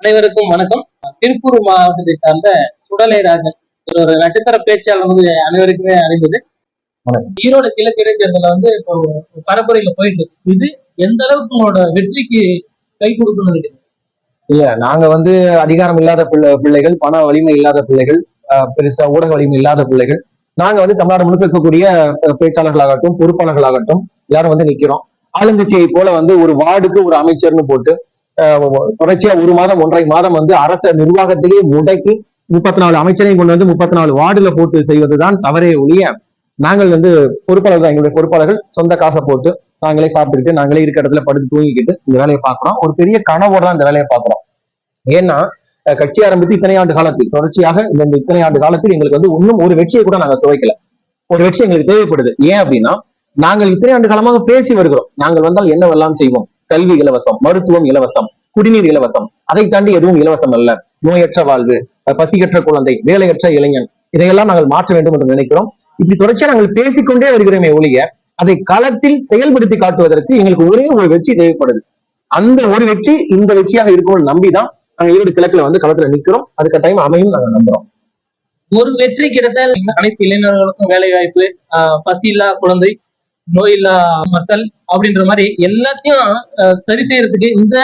அனைவருக்கும் வணக்கம். திருப்பூர் மாவட்டத்தை சார்ந்த சுடலை ராஜன் ஒரு நட்சத்திர பேச்சாளர் வந்து அனைவருக்குமே அறிந்தது. ஈரோடு கிழக்கு இடைத்தேர்தல வந்து இப்போ பரப்புரையில போயிட்டு இது எந்த அளவுக்கு உங்களோட வெற்றிக்கு கை கொடுக்கணும் இருக்கு? இல்ல, நாங்க வந்து அதிகாரம் இல்லாத பிள்ளைகள், பண வலிமை இல்லாத பிள்ளைகள், பெருசா ஊடக வலிமை இல்லாத பிள்ளைகள். நாங்க வந்து தமிழ்நாடு முழுக்க இருக்கக்கூடிய பேச்சாளர்களாகட்டும், பொறுப்பாளர்களாகட்டும் எல்லாரும் வந்து நிக்கிறோம். ஆளுங்கட்சியை போல வந்து ஒரு வார்டுக்கு ஒரு அமைச்சர்னு போட்டு தொடர்ச்சியா ஒரு மாதம் 1.5 மாதம் வந்து அரச நிர்வாகத்திலேயே முடக்கி 34 அமைச்சரையும் கொண்டு வந்து 34 வார்டுல போட்டு செய்வதுதான் தவறே ஒழிய, நாங்கள் வந்து பொறுப்பாளர் தான். எங்களுடைய பொறுப்பாளர்கள் சொந்த காசை போட்டு நாங்களே சாப்பிட்டுக்கிட்டு நாங்களே இருக்க இடத்துல படுத்து தூங்கிக்கிட்டு இந்த வேலையை பார்க்கிறோம். ஒரு பெரிய கனவோட தான் இந்த வேலையை பார்க்கிறோம். ஏன்னா கட்சி ஆரம்பித்து இத்தனை ஆண்டு காலத்தில் தொடர்ச்சியாக இந்த இத்தனை ஆண்டு காலத்தில் எங்களுக்கு வந்து இன்னும் ஒரு வெற்றியை கூட நாங்கள் சுவைக்கல. ஒரு வெற்றி எங்களுக்கு தேவைப்படுது. ஏன் அப்படின்னா, நாங்கள் இத்தனை ஆண்டு காலமாக பேசி வருகிறோம். நாங்கள் வந்தால் என்னவெல்லாம் செய்வோம். கல்வி இலவசம், மருத்துவம் இலவசம், குடிநீர் இலவசம், அதை தாண்டி எதுவும் இலவசம் அல்ல. நோயற்ற வாழ்வு, பசியற்ற குழந்தை, வேலையற்ற இளைஞன், இதையெல்லாம் நாங்கள் மாற்ற வேண்டும் என்று நினைக்கிறோம். இப்படி தொடர்ச்சியா நாங்கள் பேசிக்கொண்டே வருகிறோமே ஒழிய, அதை களத்தில் செயல்படுத்தி காட்டுவதற்கு எங்களுக்கு ஒரே ஒரு வெற்றி தேவைப்படுது. அந்த ஒரு வெற்றி இந்த வெற்றியாக இருக்கும்னு நம்பிதான் நாங்க ஈரோடு கிழக்குல வந்து களத்துல நிக்கிறோம். அது கட்டாயம் அமையும் நாங்க நம்புறோம். ஒரு வெற்றி கிடைத்தால் அனைத்து இளைஞர்களுக்கும் வேலை வாய்ப்பு, பசி இல்லா குழந்தை, நோயில்லா மக்கள் அப்படின்ற மாதிரி எல்லாத்தையும் சரி செய்யறதுக்கு இந்த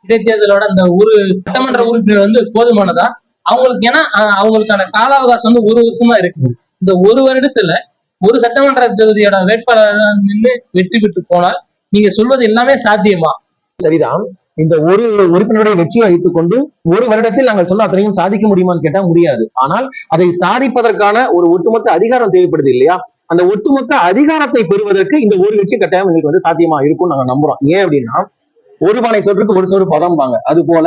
இடைத்தேர்தலோட அந்த ஒரு சட்டமன்ற உறுப்பினர் வந்து போதுமானதா? அவங்களுக்கு ஏன்னா அவங்களுக்கான கால அவகாசம் வந்து 1 வருஷமா இருக்கு. இந்த 1 வருடத்துல ஒரு சட்டமன்ற தொகுதியோட வேட்பாளர் நின்று வெற்றி பெற்று போனால் நீங்க சொல்வது எல்லாமே சாத்தியமா? சரிதான். இந்த ஒரு உறுப்பினருடைய வெற்றியை வைத்துக் கொண்டு 1 வருடத்தில் நாங்கள் சொன்ன அத்தனையும் சாதிக்க முடியுமான்னு கேட்டா முடியாது. ஆனால் அதை சாதிப்பதற்கான ஒரு ஒட்டுமொத்த அதிகாரம் தேவைப்படுது இல்லையா? அந்த ஒட்டுமொத்த அதிகாரத்தை பெறுவதற்கு இந்த ஒரு வெற்றி கட்டாயம் எங்களுக்கு வந்து சாத்தியமா இருக்கும் நாங்க நம்புறோம். ஏன் அப்படின்னா, ஒரு பானை சொல்றதுக்கு ஒரு சோறு பதம்பாங்க. அது போல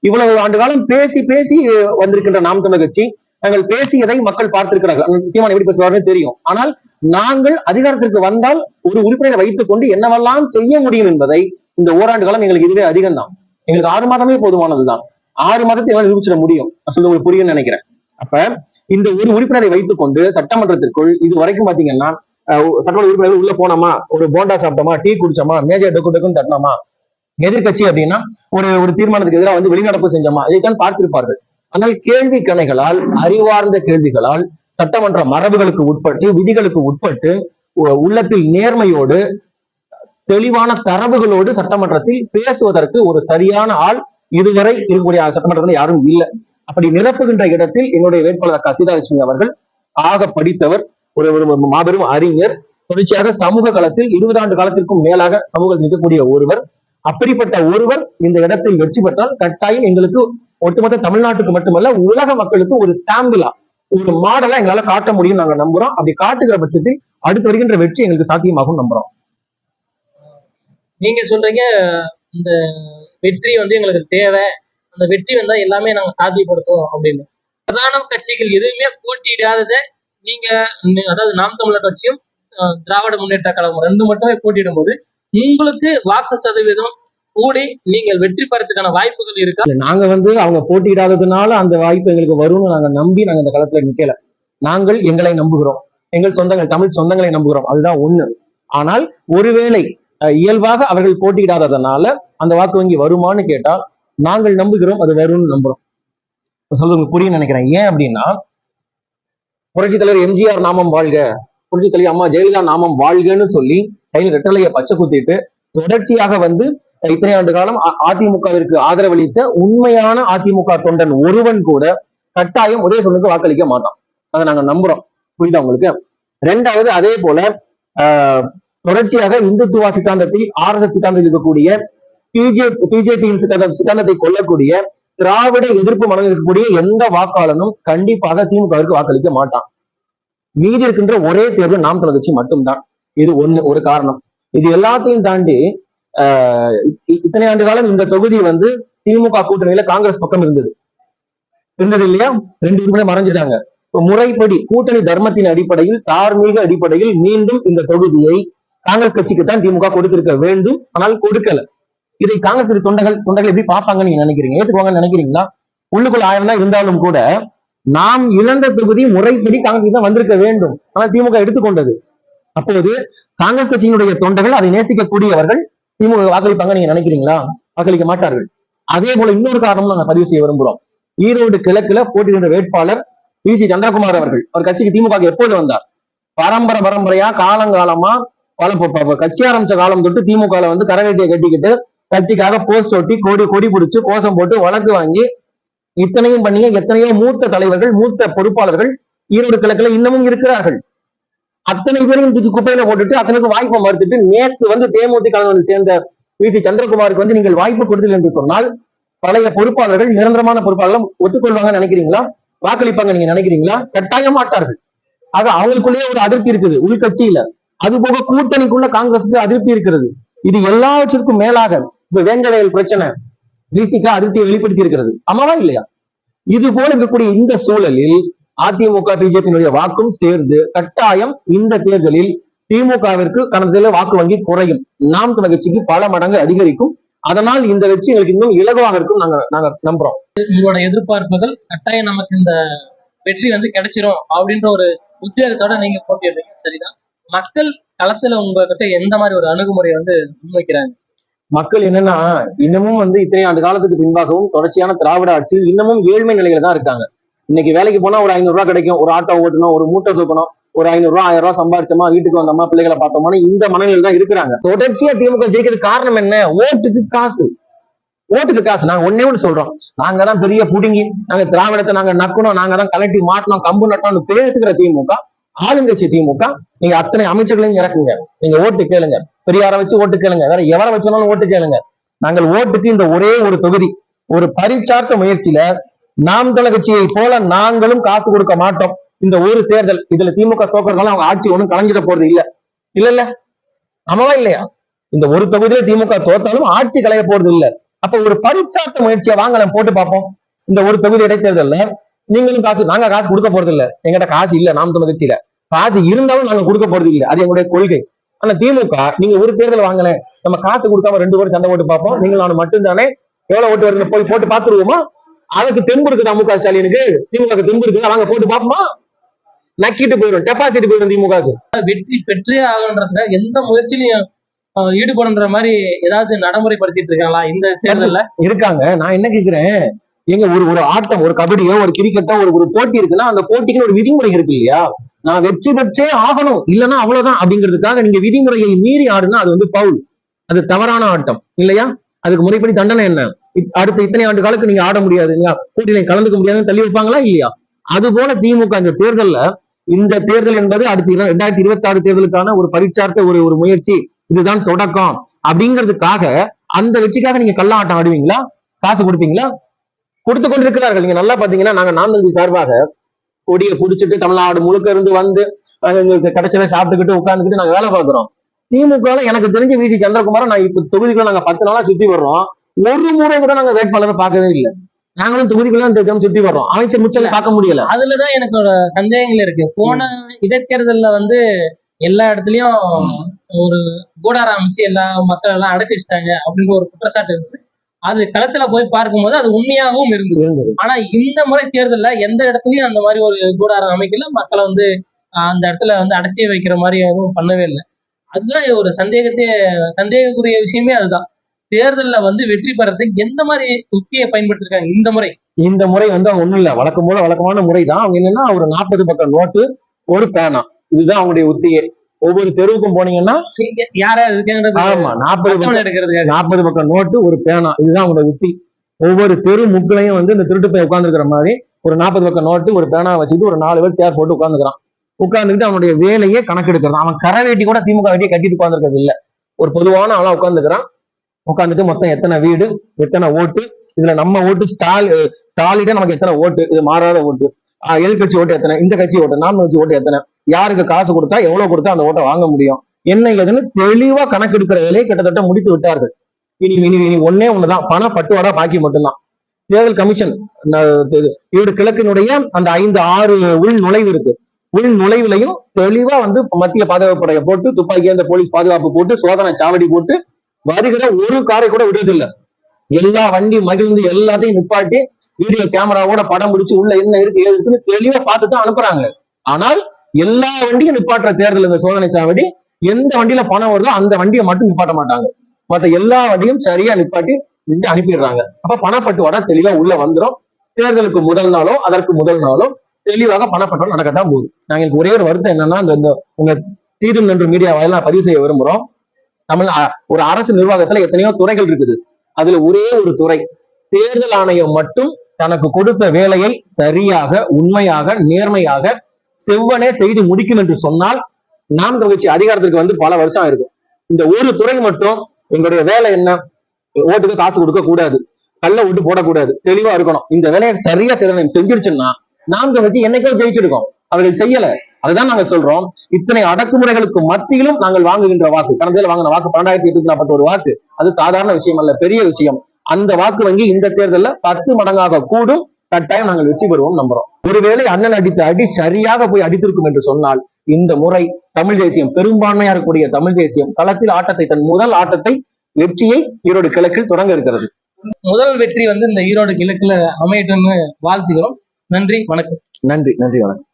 இவ்வளவு ஆண்டு காலம் பேசி பேசி வந்திருக்கின்ற நாம் தமிழர் கட்சி, நாங்கள் பேசியதை மக்கள் பார்த்திருக்கிறார்கள். சீமான் எப்படி பேசுவாருன்னு தெரியும். ஆனால் நாங்கள் அதிகாரத்திற்கு வந்தால் ஒரு உறுப்பினரை வைத்துக் கொண்டு என்னவெல்லாம் செய்ய முடியும் என்பதை இந்த ஓராண்டு காலம் எங்களுக்கு இதுவே அதிகம் தான். எங்களுக்கு 6 மாதமே போதுமானதுதான். 6 மாதத்தை எல்லாம் நிரூபிச்சிட முடியும். சொல்ல உங்களுக்கு புரியும்னு நினைக்கிறேன். அப்ப இந்த ஒரு உறுப்பினரை வைத்துக் கொண்டு சட்டமன்றத்திற்குள் இது வரைக்கும் பாத்தீங்கன்னா, சட்டமன்ற உறுப்பினர்கள் உள்ள போனோமா, ஒரு போண்டா சாப்பிட்டோமா, டீ குடிச்சோமா, மேஜை டொக்கு டொக்குன்னு தட்டினோமா, எதிர்கட்சி அப்படின்னா ஒரு தீர்மானத்துக்கு எதிராக வந்து வெளிநடப்பு செஞ்சோமா, இதைத்தான் பார்த்திருப்பார்கள். ஆனால் கேள்வி கணைகளால், அறிவார்ந்த கேள்விகளால், சட்டமன்ற மரபுகளுக்கு உட்பட்டு, விதிகளுக்கு உட்பட்டு, உள்ளத்தில் நேர்மையோடு, தெளிவான தரவுகளோடு சட்டமன்றத்தில் பேசுவதற்கு ஒரு சரியான ஆள் இதுவரை இருக்கக்கூடிய சட்டமன்றத்தில் யாரும் இல்லை. அப்படி நிரப்புகின்ற இடத்தில் எங்களுடைய வேட்பாளர் சீதாலட்சுமி அவர்கள் ஆக படித்தவர், ஒரு மாபெரும் அறிஞர், தொடர்ச்சியாக சமூக களத்தில் 20 ஆண்டு காலத்திற்கும் மேலாக சமூகத்தில் இருக்கக்கூடிய ஒருவர். அப்படிப்பட்ட ஒருவர் இந்த இடத்தில் வெற்றி பெற்றால் கட்டாயம் எங்களுக்கு ஒட்டுமொத்த தமிழ்நாட்டுக்கு மட்டுமல்ல உலக மக்களுக்கு ஒரு சாம்பிளா, ஒரு மாடலா எங்களால காட்ட முடியும் நாங்க நம்புறோம். அப்படி காட்டுகிற பட்சத்தில் அடுத்து வருகின்ற வெற்றி எங்களுக்கு சாத்தியமாகும் நம்புறோம். நீங்க சொல்றீங்க இந்த வெற்றி வந்து எங்களுக்கு தேவை, அந்த வெற்றி வந்தா எல்லாமே நாங்க சாத்தியப்படுத்துவோம் அப்படின்னு. பிரதான கட்சிகள் எதுவுமே போட்டியிடாதத நீங்க, அதாவது நாம் தமிழர் கட்சியும் திராவிட முன்னேற்ற கழகம் 2 மட்டுமே போட்டியிடும் போது உங்களுக்கு வாக்கு சதவீதம் கூடி நீங்கள் வெற்றி பெறதுக்கான வாய்ப்புகள் இருக்கா? நாங்க வந்து அவங்க போட்டியிடாததுனால அந்த வாய்ப்பு எங்களுக்கு வரும்னு நாங்க நம்பி நாங்க இந்த களத்துல நிக்கல. நாங்கள் எங்களை நம்புகிறோம், எங்கள் சொந்தங்கள், தமிழ் சொந்தங்களை நம்புகிறோம். அதுதான் ஒண்ணு. ஆனால் ஒருவேளை இயல்பாக அவர்கள் போட்டியிடாததுனால அந்த வாக்கு வங்கி வருமானு கேட்டால் நாங்கள் நம்புகிறோம், அது வரும்னு நம்புறோம். சொல்றது புரியும் நினைக்கிறேன். ஏன் அப்படின்னா, புரட்சி தலைவர் எம்ஜிஆர் நாமம் வாழ்க, புரட்சி தலைவர் அம்மா ஜெயலலிதா நாமம் வாழ்கன்னு சொல்லி கையில் ரெட்டலையை பச்சை குத்திட்டு தொடர்ச்சியாக வந்து இத்தனை ஆண்டு காலம் அதிமுகவிற்கு ஆதரவளித்த உண்மையான அதிமுக தொண்டன் ஒருவன் கூட கட்டாயம் உதயசூரனுக்கு வாக்களிக்க மாட்டான். அதை நாங்க நம்புறோம். புரியுதா உங்களுக்கு? 2வது, அதே போல தொடர்ச்சியாக இந்துத்துவா சித்தாந்தத்தில், RSS சித்தாந்தத்தில் இருக்கக்கூடிய பிஜேபியின் சித்தாந்தத்தை கொள்ளக்கூடிய திராவிட எதிர்ப்பு மனதில் இருக்கக்கூடிய எந்த வாக்காளனும் கண்டிப்பாக திமுகவிற்கு வாக்களிக்க மாட்டான். மீதி இருக்கின்ற ஒரே தேர்வு நாம் தமிழர் கட்சி மட்டும்தான். இது ஒரு காரணம். இது எல்லாத்தையும் தாண்டி இத்தனை ஆண்டு காலம் இந்த தொகுதி வந்து திமுக கூட்டணியில காங்கிரஸ் பக்கம் இருந்தது இல்லையா? 2 உறுப்பினர் மறைஞ்சிட்டாங்க. முறைப்படி கூட்டணி தர்மத்தின் அடிப்படையில், தார்மீக அடிப்படையில் மீண்டும் இந்த தொகுதியை காங்கிரஸ் கட்சிக்கு தான் திமுக கொடுத்திருக்க வேண்டும். ஆனால் கொடுக்கல. இதை காங்கிரஸ் தொண்டர்கள் எப்படி பார்ப்பாங்கன்னு நீங்க நினைக்கிறீங்க? ஏற்றுக்குவாங்கன்னு நினைக்கிறீங்களா? உள்ளுக்குள்ள 1000 தான் இருந்தாலும் கூட நாம் இழந்த தொகுதி முறைப்படி காங்கிரஸ் தான் வந்திருக்க வேண்டும். ஆனால் திமுக எடுத்துக்கொண்டது. அப்போது காங்கிரஸ் கட்சியினுடைய தொண்டர்கள், அதை நேசிக்கக்கூடியவர்கள் திமுக வாக்களிப்பாங்க நீங்க நினைக்கிறீங்களா? வாக்களிக்க மாட்டார்கள். அதே போல இன்னொரு காரணமும் நாங்க பதிவு செய்ய விரும்புறோம். ஈரோடு கிழக்குல போட்டியிடுற வேட்பாளர் வி.சி. சந்திரகுமார் அவர்கள், அவர் கட்சிக்கு திமுக எப்போது வந்தார்? பரம்பரையா காலங்காலமா கட்சி ஆரம்பிச்ச காலம் தொட்டு திமுக வந்து கரவேட்டியை கட்டிக்கிட்டு கட்சிக்காக போஸ்ட் ஒட்டி கொடி பிடிச்சு கோஷம் போட்டு வழக்கு வாங்கி இத்தனையும் பண்ணி எத்தனையோ மூத்த தலைவர்கள் மூத்த பொறுப்பாளர்கள் ஈரோடு கிழக்குல இன்னமும் இருக்கிறார்கள். அத்தனை பேரையும் தூக்கி குப்பையில போட்டுட்டு அத்தனைக்கும் வாய்ப்பை மறுத்துட்டு நேற்று வந்து தேமுதிக வந்து சேர்ந்த வி.சி. சந்திரகுமாருக்கு வந்து நீங்கள் வாய்ப்பு கொடுத்தீர்கள் என்று சொன்னால் பழைய பொறுப்பாளர்கள் நிரந்தரமான பொறுப்பாளர்கள் ஒத்துக்கொள்வாங்க நினைக்கிறீங்களா? வாக்களிப்பாங்க நீங்க நினைக்கிறீங்களா? கட்டாய மாட்டார்கள். ஆக அவங்களுக்குள்ளேயே ஒரு அதிருப்தி இருக்குது உள்கட்சியில. அது போக கூட்டணிக்குள்ள காங்கிரஸுக்கு அதிருப்தி இருக்கிறது. இது எல்லாவற்றிற்கும் மேலாக இப்ப வேங்கவேல் பிரச்சனை விசிக அதிருப்தியை வெளிப்படுத்தி இருக்கிறது. ஆமாவா இல்லையா? இது போல இருக்கக்கூடிய இந்த சூழலில் அதிமுக பிஜேபியினுடைய வாக்கும் சேர்ந்து கட்டாயம் இந்த தேர்தலில் திமுகவிற்கு கடந்த வாக்கு வங்கி குறையும், நாம் தமிழர் கட்சிக்கு பல மடங்கு அதிகரிக்கும். அதனால் இந்த வெற்றி எங்களுக்கு இன்னும் இலகுவாக இருக்கும் நாங்க நம்புறோம். உங்களோட எதிர்பார்ப்புகள் கட்டாயம் நமக்கு இந்த வெற்றி வந்து கிடைச்சிரும் அப்படின்ற ஒரு உத்வேகத்தோட நீங்க போட்டிடுறீங்க, சரிதான். மக்கள் களத்துல உங்ககிட்ட எந்த மாதிரி ஒரு அணுகுமுறை வந்து முன்வைக்கிறாங்க? மக்கள் என்னன்னா இன்னமும் வந்து இத்தனை ஆண்டு காலத்துக்கு பின்பாகவும் தொடர்ச்சியான திராவிட ஆட்சி இன்னமும் ஏழ்மை நிலையில தான் இருக்காங்க. இன்னைக்கு வேலைக்கு போனா ஒரு 500 ரூபாய் கிடைக்கும், ஒரு ஆட்டோ ஓட்டணும், ஒரு மூட்டை தூக்கணும், ஒரு 500 ரூபாய் 1000 ரூபாய் சம்பாரிச்சோமா வீட்டுக்கு வந்தோமா பிள்ளைகளை பார்த்தோமா இந்த மனநிலையில் தான் இருக்கிறாங்க. தொடர்ச்சியா திமுக ஜெயிக்கிறதுக்கு காரணம் என்ன? ஓட்டுக்கு காசு. நாங்க ஒன்னே ஒன்று சொல்றோம், நாங்க தான் பெரிய புடுங்கி நாங்க திராவிடத்தை நாங்க நக்கணும், நாங்க தான் கலட்டி மாட்டணும், கம்பு நட்டோம்னு பேசுகிற திமுக, ஆளுங்கட்சி திமுக, நீங்க அத்தனை அமைச்சர்களையும் இறக்குங்க, நீங்க ஓட்டு கேளுங்க, பெரியாரை வச்சு ஓட்டு கேளுங்க, வேற எவரை வச்சாலும் ஓட்டு கேளுங்க. நாங்கள் ஓட்டுக்கு இந்த ஒரே ஒரு தொகுதி, ஒரு பரிச்சார்த்த முயற்சியில நாம் தமிழர் கட்சியை போல நாங்களும் காசு கொடுக்க மாட்டோம். இந்த ஒரு தேர்தல் இதுல திமுக தோக்கிறதுனால அவங்க ஆட்சி ஒண்ணும் கலைஞ்சிட போறது இல்ல. ஆமாவா இல்லையா? இந்த ஒரு தொகுதியில திமுக தோத்தாலும் ஆட்சி கலைய போறது இல்ல. அப்ப ஒரு பரிச்சார்த்த முயற்சியை வாங்க போட்டு பார்ப்போம். இந்த ஒரு தொகுதி இடைத்தேர்தல்ல நீங்களும் காசு, நாங்க காசு கொடுக்க போறது இல்ல, எங்கிட்ட காசு இல்ல, நாம் தமிழர் கட்சியில காசு இருந்தாலும் நாங்க கொடுக்க போறது இல்லை, அது எங்களுடைய கொள்கை. ஆனா திமுக நீங்க ஒரு தேர்தல் வாங்கல, நம்ம காசு கொடுக்காம 2 பேரும் சண்டை ஓட்டு பார்ப்போம், நீங்கள் நானும் மட்டும்தானே, எவ்வளவு ஓட்டு வருதுன்னு போய் போட்டு பாத்துருவோமா? அதுக்கு தெம்பு இருக்குதா மு க ஸ்டாலினுக்கு? திமுக தெம்பு இருக்குதா? வாங்க போட்டு பார்ப்போமா? நக்கிட்டு போயிடும், டெபாசிட் போயிடும் திமுகவுக்கு. வெற்றி பெற்றே ஆகணுன்றதுல எந்த முயற்சியிலையும் ஈடுபடுன்ற மாதிரி ஏதாவது நடைமுறைப்படுத்திட்டு இருக்காங்களா இந்த தேர்தல்ல? இருக்காங்க. நான் என்ன கேக்குறேன், எங்க ஒரு ஆட்டம், ஒரு கபடியோ ஒரு கிரிக்கெட்டோ ஒரு போட்டி இருக்குன்னா அந்த போட்டிக்கு ஒரு விதிமுறை இருக்கு இல்லையா? நான் வெற்றி பெற்றே ஆகணும், இல்லைன்னா அவ்வளவுதான் அப்படிங்கிறதுக்காக நீங்க விதிமுறையை மீறி ஆடுனா அது வந்து பவுல், அது தவறான ஆட்டம் இல்லையா? அதுக்கு முறைப்படி தண்டனை என்ன? அடுத்த இத்தனை ஆண்டு காலத்துக்கு நீங்க ஆட முடியாது, போட்டியில கலந்துக்க முடியாதுன்னு தள்ளி வைப்பாங்களா இல்லையா? அது போல திமுக இந்த தேர்தல்ல, இந்த தேர்தல் என்பது அடுத்த 2026 தேர்தலுக்கான ஒரு பரிச்சார்த்த ஒரு முயற்சி, இதுதான் தொடக்கம் அப்படிங்கிறதுக்காக அந்த வெற்றிக்காக நீங்க கல்லாட்டம் ஆடுவீங்களா? காசு கொடுப்பீங்களா? கொடுத்து கொண்டிருக்கிறார்கள். நீங்க நல்லா பாத்தீங்கன்னா நாங்க நாம் தமிழர் சார்பாக கொடியை குடிச்சிட்டு தமிழ்நாடு முழுக்க இருந்து வந்து கிடைச்சதை சாப்பிட்டுக்கிட்டு உட்கார்ந்துக்கிட்டு நாங்க வேலை பார்க்கிறோம். திமுக எனக்கு தெரிஞ்ச வி.சி. சந்திரகுமார நான் இப்ப தொகுதிக்குள்ள நாங்க 10 நாளா சுத்தி வர்றோம், ஒரு முறை கூட நாங்க வேட்பாளரை பார்க்கவே இல்லை. நாங்களும் தொகுதிக்குள்ள சுத்தி வர்றோம், அமைச்சர் முச்சலை பார்க்க முடியல. அதுலதான் எனக்கு ஒரு சந்தேகங்கள் இருக்கு. போன இடைத்தேர்தல்ல வந்து எல்லா இடத்துலயும் ஒரு கூடாரம் அமைச்சு எல்லா மக்கள் எல்லாம் அடைச்சு வச்சுட்டாங்க அப்படின்ற ஒரு குற்றச்சாட்டு இருக்கு. அது களத்துல போய் பார்க்கும்போது அது உண்மையாகவும் இருந்தது. ஆனா இந்த முறை தேர்தல்ல எந்த இடத்துலயும் அந்த மாதிரி ஒரு கூடாரம் அமைக்கல, மக்களை வந்து அந்த இடத்துல வந்து அடைச்சி வைக்கிற மாதிரி எதுவும் பண்ணவே இல்லை. அதுதான் ஒரு சந்தேகக்குரிய விஷயமே. அதுதான் தேர்தல்ல வந்து வெற்றி பெறதுக்கு எந்த மாதிரி உத்தியை பயன்படுத்திருக்காங்க இந்த முறை வந்து ஒண்ணும் இல்ல, வழக்கமான முறை தான். அவங்க என்னன்னா ஒரு 40 பக்கம் நோட்டு, ஒரு பேனா, இதுதான் அவங்களுடைய உத்தியே. ஒவ்வொரு தெருவுக்கும் போனீங்கன்னா 40 பக்கம் நோட்டு, ஒரு பேனா, இதுதான் அவங்களோட உத்தி. ஒவ்வொரு தெரு முக்களையும் வந்து இந்த திருட்டு போய் உட்கார்ந்துருக்கிற மாதிரி ஒரு 40 பக்கம் நோட்டு, ஒரு பேனா வச்சுட்டு ஒரு 4 பேர் சேர் போட்டு உட்கார்ந்துக்கிட்டு அவனுடைய வேலையே கணக்கெடுக்கிறது. அவன் கரவேட்டி கூட திமுக வேட்டியை கட்டிட்டு உட்கார்ந்துருக்கிறது இல்ல, ஒரு பொதுவான ஆளா உட்கார்ந்துட்டு மொத்தம் எத்தனை வீடு, எத்தனை ஓட்டு, இதுல நம்ம ஓட்டு ஸ்டாலிட்டா நமக்கு எத்தனை ஓட்டு, இது மாறாத ஓட்டு, எதிர்கட்சி ஓட்டு எத்தனை, இந்த கட்சி ஓட்டு, நாம் கட்சி ஓட்டு எத்தனை, யாருக்கு காசு கொடுத்தா எவ்வளவு கொடுத்தா அந்த ஓட்டை வாங்க முடியும், என்ன ஏதுன்னு தெளிவா கணக்கெடுக்கிற வேலையை கிட்டத்தட்ட முடித்து விட்டார்கள். இனி ஒன்னே ஒண்ணுதான், பண பட்டுவாடா பாக்கி மட்டும்தான். தேர்தல் கமிஷன் ஈரோடு கிழக்கினுடைய அந்த 5-6 உள் நுழைவு இருக்கு, உள் நுழைவுலையும் தெளிவா வந்து மத்திய பாதுகாப்பு படையை போட்டு, துப்பாக்கி அந்த போலீஸ் பாதுகாப்பு போட்டு, சோதனை சாவடி போட்டு, வருகிற ஒரு காரை கூட விடுறதில்லை. எல்லா வண்டி மகிழ்ந்து எல்லாத்தையும் நிப்பாட்டி வீடியோ கேமராவோட படம் பிடிச்சு உள்ள என்ன இருக்கு ஏது இருக்குன்னு தெளிவா பார்த்துதான் அனுப்புறாங்க. ஆனால் எல்லா வண்டியும் நிப்பாட்டுற தேர்தல் இந்த சோதனை சாவடி, எந்த வண்டியில பணம் வருதோ அந்த வண்டியை மட்டும் நிப்பாட்ட மாட்டாங்க, மற்ற எல்லா வண்டியும் சரியா நிப்பாட்டி இங்க அனுப்பிடுறாங்க. அப்ப பணப்பட்டுவாடா தெளிவா உள்ள வந்துடும். தேர்தலுக்கு முதல் நாளோ அதற்கு முதல் நாளோ தெளிவாக பணப்பட்டுவாடா நடக்கத்தான் போகுது. நாங்க எனக்கு ஒரே ஒரு வருத்தம் என்னன்னா, இந்த உங்க தீதும் நன்று மீடியா வாயிலா நான் பதிவு செய்ய விரும்புறோம். ஒரு அரசு நிர்வாகத்துல எத்தனையோ துறைகள் இருக்குது. அதுல ஒரே ஒரு துறை தேர்தல் ஆணையம் மட்டும் தனக்கு கொடுத்த வேலையை சரியாக, உண்மையாக, நேர்மையாக, செவ்வனே செய்து முடிக்கும் என்று சொன்னால் நாம் கட்சி அதிகாரத்திற்கு வந்து பல வருஷம் இருக்கும். இந்த ஒரு துறை மட்டும் எங்களுடைய வேலை என்ன, ஓட்டுக்கு காசு கொடுக்க கூடாது, கள்ள ஓட்டு போடக்கூடாது, தெளிவா இருக்கணும். இந்த வேலையை சரியா தேர்தல் செஞ்சிருச்சுன்னா நாம் கட்சி என்னைக்கோ ஜெயிச்சிருக்கோம். அவர்கள் செய்யல. அதுதான் நாங்க சொல்றோம். இத்தனை அடக்குமுறைகளுக்கு மத்தியிலும் நாங்கள் வாங்குகின்ற வாக்கு, கடந்த வாங்கின வாக்கு 12,841 வாக்கு, அது சாதாரண விஷயம் அல்ல, பெரிய விஷயம். அந்த வாக்கு வங்கி இந்த தேர்தலில் 10 மடங்காக கூடும். கட்டாயம் நாங்கள் வெற்றி பெறுவோம் நம்புறோம். ஒருவேளை அண்ணன் அடித்த அடி சரியாக போய் அடித்திருக்கும் என்று சொன்னால் இந்த முறை தமிழ் தேசியம், பெரும்பான்மையா இருக்கக்கூடிய தமிழ் தேசியம் களத்தில் ஆட்டத்தை, தன் முதல் ஆட்டத்தை, வெற்றியை ஈரோடு கிழக்கில் தொடங்க இருக்கிறது. முதல் வெற்றி வந்து இந்த ஈரோடு கிழக்குல அமையட்டும்னு வாழ்த்துகிறோம். நன்றி, வணக்கம். நன்றி, வணக்கம்.